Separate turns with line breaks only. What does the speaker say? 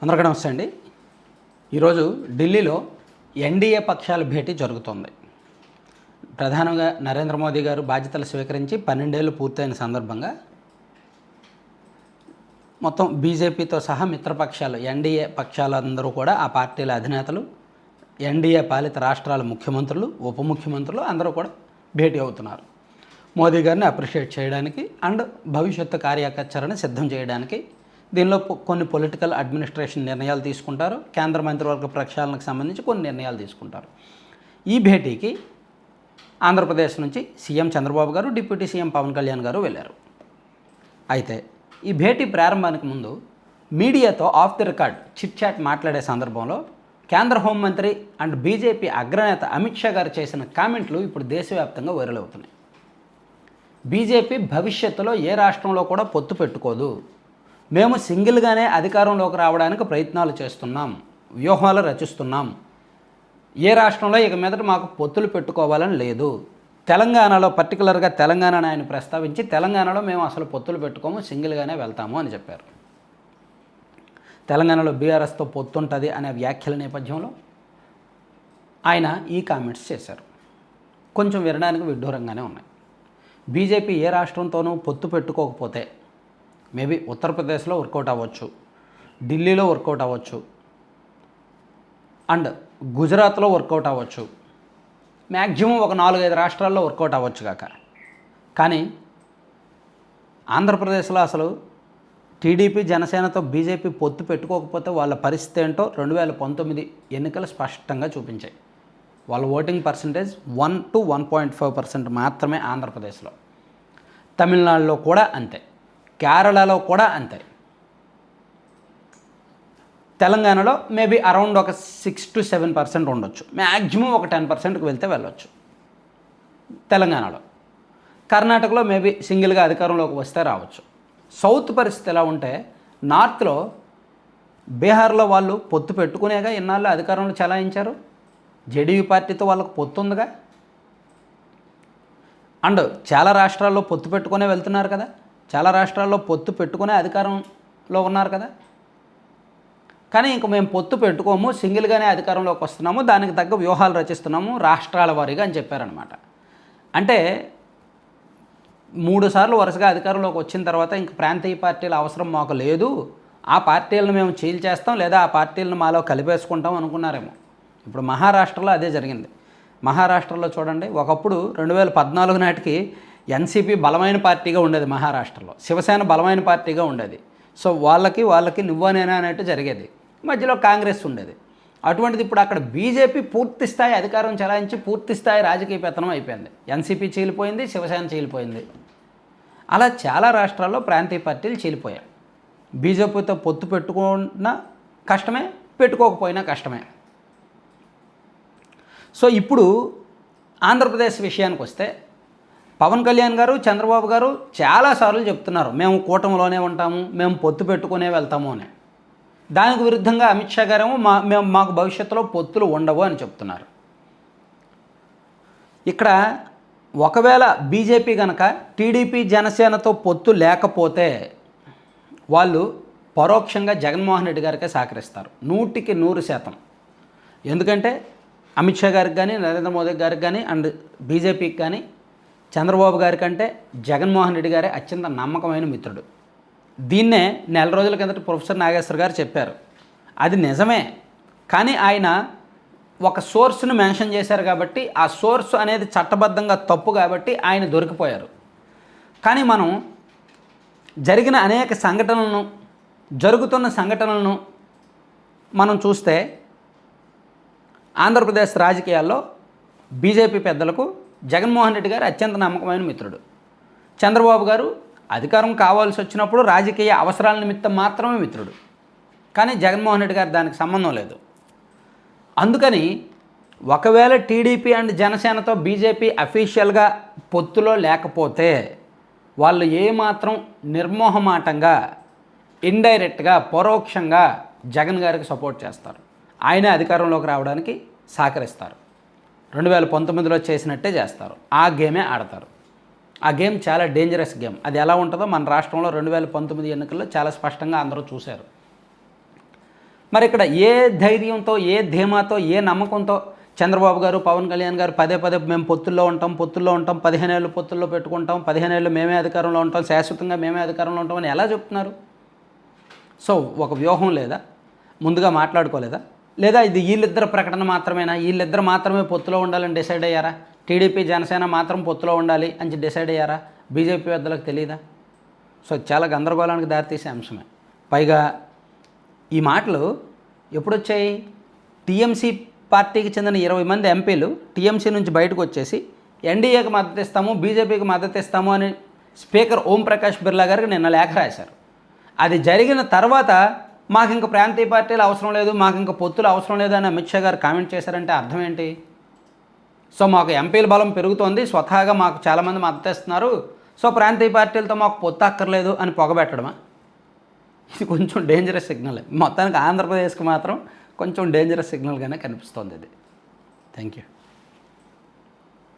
అందరికీ నమస్తే అండి. ఈరోజు ఢిల్లీలో ఎన్డీఏ పక్షాల భేటీ జరుగుతోంది. ప్రధానంగా నరేంద్ర మోదీ గారు బాధ్యతలు స్వీకరించి 12 ఏళ్ళు పూర్తయిన సందర్భంగా మొత్తం బీజేపీతో సహా మిత్రపక్షాలు ఎన్డీఏ పక్షాలందరూ కూడా ఆ పార్టీల అధినేతలు, ఎన్డీఏ పాలిత రాష్ట్రాల ముఖ్యమంత్రులు, ఉప ముఖ్యమంత్రులు అందరూ కూడా భేటీ అవుతున్నారు. మోదీ గారిని అప్రిషియేట్ చేయడానికి అండ్ భవిష్యత్తు కార్యాచరణ సిద్ధం చేయడానికి. దీనిలో కొన్ని పొలిటికల్ అడ్మినిస్ట్రేషన్ నిర్ణయాలు తీసుకుంటారు, కేంద్ర మంత్రివర్గ ప్రక్షాళనకు సంబంధించి కొన్ని నిర్ణయాలు తీసుకుంటారు. ఈ భేటీకి ఆంధ్రప్రదేశ్ నుంచి సీఎం చంద్రబాబు గారు, డిప్యూటీ సీఎం పవన్ కళ్యాణ్ గారు వెళ్ళారు. అయితే ఈ భేటీ ప్రారంభానికి ముందు మీడియాతో off the record chit chat మాట్లాడే సందర్భంలో కేంద్ర హోంమంత్రి అండ్ బీజేపీ అగ్రనేత అమిత్ షా గారు చేసిన కామెంట్లు ఇప్పుడు దేశవ్యాప్తంగా వైరల్ అవుతున్నాయి. బీజేపీ భవిష్యత్తులో ఏ రాష్ట్రంలో కూడా పొత్తు పెట్టుకోదు, మేము సింగిల్గానే అధికారంలోకి రావడానికి ప్రయత్నాలు చేస్తున్నాం, వ్యూహాలు రచిస్తున్నాం, ఏ రాష్ట్రంలో ఇక మీదట మాకు పొత్తులు పెట్టుకోవాలని లేదు. తెలంగాణలో పర్టికులర్గా తెలంగాణను ఆయన ప్రస్తావించి తెలంగాణలో మేము అసలు పొత్తులు పెట్టుకోము, సింగిల్గానే వెళ్తాము అని చెప్పారు. తెలంగాణలో బీఆర్ఎస్తో పొత్తుంటుంది అనే వ్యాఖ్యల నేపథ్యంలో ఆయన ఈ కామెంట్స్ చేశారు. కొంచెం వినడానికి విడ్డూరంగానే ఉన్నాయి. బీజేపీ ఏ రాష్ట్రంతోనూ పొత్తు పెట్టుకోకపోతే మేబీ ఉత్తరప్రదేశ్లో వర్కౌట్ అవ్వచ్చు, ఢిల్లీలో వర్కౌట్ అవ్వచ్చు, అండ్ గుజరాత్లో వర్కౌట్ అవ్వచ్చు, మ్యాక్సిమం ఒక 4-5 రాష్ట్రాల్లో వర్కౌట్ అవ్వచ్చు కాక. కానీ ఆంధ్రప్రదేశ్లో అసలు టీడీపీ జనసేనతో బీజేపీ పొత్తు పెట్టుకోకపోతే వాళ్ళ పరిస్థితి ఏంటో 2019 ఎన్నికలు స్పష్టంగా చూపించాయి. వాళ్ళ ఓటింగ్ పర్సంటేజ్ 1 to 1.5% మాత్రమే ఆంధ్రప్రదేశ్లో. తమిళనాడులో కూడా అంతే, కేరళలో కూడా అంతే, తెలంగాణలో మేబీ అరౌండ్ ఒక 6 to 7% ఉండొచ్చు, మ్యాక్సిమం ఒక 10%కి వెళ్తే వెళ్ళొచ్చు తెలంగాణలో. కర్ణాటకలో మేబీ సింగిల్గా అధికారంలోకి వస్తే రావచ్చు. సౌత్ పరిస్థితి ఎలా ఉంటే నార్త్లో బీహార్లో వాళ్ళు పొత్తు పెట్టుకునేగా ఇన్నాళ్ళు అధికారంలో చలాయించారు. జేడీయూ పార్టీతో వాళ్ళకు పొత్తు ఉందిగా, అండ్ చాలా రాష్ట్రాల్లో పొత్తు పెట్టుకునే వెళ్తున్నారు కదా, చాలా రాష్ట్రాల్లో పొత్తు పెట్టుకునే అధికారంలో ఉన్నారు కదా. కానీ ఇంక మేము పొత్తు పెట్టుకోము, సింగిల్గానే అధికారంలోకి వస్తున్నాము, దానికి తగ్గ వ్యూహాలు రచిస్తున్నాము రాష్ట్రాల వారీగా అని చెప్పారనమాట. అంటే 3 సార్లు వరుసగా అధికారంలోకి వచ్చిన తర్వాత ఇంక ప్రాంతీయ పార్టీల అవసరం మాకు లేదు, ఆ పార్టీలను మేము చీల్చేస్తాం లేదా ఆ పార్టీలను మాలో కలిపేసుకుంటాం అనుకున్నారేమో. ఇప్పుడు మహారాష్ట్రలో అదే జరిగింది. మహారాష్ట్రలో చూడండి, ఒకప్పుడు 2014 నాటికి ఎన్సీపీ బలమైన పార్టీగా ఉండేది మహారాష్ట్రలో, శివసేన బలమైన పార్టీగా ఉండేది. సో వాళ్ళకి నువ్వా నేనా అన్నట్టు జరిగేది. మధ్యలో కాంగ్రెస్ ఉండేది. అటువంటిది ఇప్పుడు అక్కడ బీజేపీ పూర్తి స్థాయి అధికారం చెలాయించి పూర్తి స్థాయి రాజకీయ పెత్తనం అయిపోయింది. ఎన్సీపీ చీలిపోయింది, శివసేన చీలిపోయింది. అలా చాలా రాష్ట్రాల్లో ప్రాంతీయ పార్టీలు చీలిపోయాయి. బీజేపీతో పొత్తు పెట్టుకున్నా కష్టమే, పెట్టుకోకపోయినా కష్టమే. సో ఇప్పుడు ఆంధ్రప్రదేశ్ విషయానికి వస్తే పవన్ కళ్యాణ్ గారు, చంద్రబాబు గారు చాలాసార్లు చెప్తున్నారు మేము కూటమిలోనే ఉంటాము, మేము పొత్తు పెట్టుకునే వెళ్తాము అని. దానికి విరుద్ధంగా అమిత్ షా గారేమో మాకు భవిష్యత్తులో పొత్తులు ఉండవు అని చెప్తున్నారు. ఇక్కడ ఒకవేళ బీజేపీ కనుక టీడీపీ జనసేనతో పొత్తు లేకపోతే వాళ్ళు పరోక్షంగా జగన్మోహన్ రెడ్డి గారికే సహకరిస్తారు 100కి 100%. ఎందుకంటే అమిత్ షా గారికి కానీ, నరేంద్ర మోదీ గారికి కానీ, అండ్ బీజేపీకి కానీ చంద్రబాబు గారి కంటే జగన్మోహన్ రెడ్డి గారే అత్యంత నమ్మకమైన మిత్రుడు. దీన్నే నెల రోజుల కిందట ప్రొఫెసర్ నాగేశ్వర గారు చెప్పారు. అది నిజమే, కానీ ఆయన ఒక సోర్స్ను మెన్షన్ చేశారు కాబట్టి ఆ సోర్స్ అనేది చట్టబద్ధంగా తప్పు కాబట్టి ఆయన దొరికిపోయారు. కానీ మనం జరిగిన అనేక సంఘటనలను, జరుగుతున్న సంఘటనలను మనం చూస్తే ఆంధ్రప్రదేశ్ రాజకీయాల్లో బీజేపీ పెద్దలకు జగన్మోహన్ రెడ్డి గారు అత్యంత నమ్మకమైన మిత్రుడు. చంద్రబాబు గారు అధికారం కావాల్సి వచ్చినప్పుడు రాజకీయ అవసరాల నిమిత్తం మాత్రమే మిత్రుడు. కానీ జగన్మోహన్ రెడ్డి గారు దానికి సంబంధం లేదు. అందుకని ఒకవేళ టీడీపీ అండ్ జనసేనతో బీజేపీ అఫీషియల్గా పొత్తులో లేకపోతే వాళ్ళు ఏమాత్రం నిర్మోహమాటంగా, ఇండైరెక్ట్గా, పరోక్షంగా జగన్ గారికి సపోర్ట్ చేస్తారు. ఆయనే అధికారంలోకి రావడానికి సహకరిస్తారు. 2019లో చేసినట్టే చేస్తారు. ఆ గేమే ఆడతారు. ఆ గేమ్ చాలా డేంజరస్ గేమ్. అది ఎలా ఉంటుందో మన రాష్ట్రంలో 2019 ఎన్నికల్లో చాలా స్పష్టంగా అందరూ చూశారు. మరి ఇక్కడ ఏ ధైర్యంతో, ఏ ధీమాతో, ఏ నమ్మకంతో చంద్రబాబు గారు, పవన్ కళ్యాణ్ గారు పదే మేము పొత్తుల్లో ఉంటాం 15 ఏళ్ళు పొత్తుల్లో పెట్టుకుంటాం, 15 ఏళ్ళు మేమే అధికారంలో ఉంటాం, శాశ్వతంగా మేమే అధికారంలో ఉంటాం అని ఎలా చెప్తున్నారు? సో ఒక వ్యూహం లేదా? ముందుగా మాట్లాడుకోలేదా? లేదా ఇది వీళ్ళిద్దరు ప్రకటన మాత్రమేనా? వీళ్ళిద్దరు మాత్రమే పొత్తులో ఉండాలని డిసైడ్ అయ్యారా? టీడీపీ జనసేన మాత్రం పొత్తులో ఉండాలి అని డిసైడ్ అయ్యారా? బీజేపీ పెద్దలకు తెలియదా? సో చాలా గందరగోళానికి దారితీసే అంశమే. పైగా ఈ మాటలు ఎప్పుడొచ్చాయి? టీఎంసీ పార్టీకి చెందిన 20 మంది ఎంపీలు టీఎంసీ నుంచి బయటకు వచ్చేసి ఎన్డీఏకి మద్దతు ఇస్తాము, బీజేపీకి మద్దతు ఇస్తాము అని స్పీకర్ ఓంప్రకాష్ బిర్లా గారికి నిన్న లేఖ రాశారు. అది జరిగిన తర్వాత మాకు ఇంక ప్రాంతీయ పార్టీలు అవసరం లేదు, మాకు ఇంక పొత్తులు అవసరం లేదు అని అమిత్ షా గారు కామెంట్ చేశారంటే అర్థం ఏంటి? సో మాకు ఎంపీల బలం పెరుగుతోంది, స్వతహాగా మాకు చాలామంది మద్దతు ఇస్తున్నారు, సో ప్రాంతీయ పార్టీలతో మాకు పొత్తు అక్కర్లేదు అని పొగబెట్టడమా? ఇది కొంచెం డేంజరస్ సిగ్నల్. మొత్తానికి ఆంధ్రప్రదేశ్కి మాత్రం కొంచెం డేంజరస్ సిగ్నల్గానే కనిపిస్తోంది ఇది. Thank you.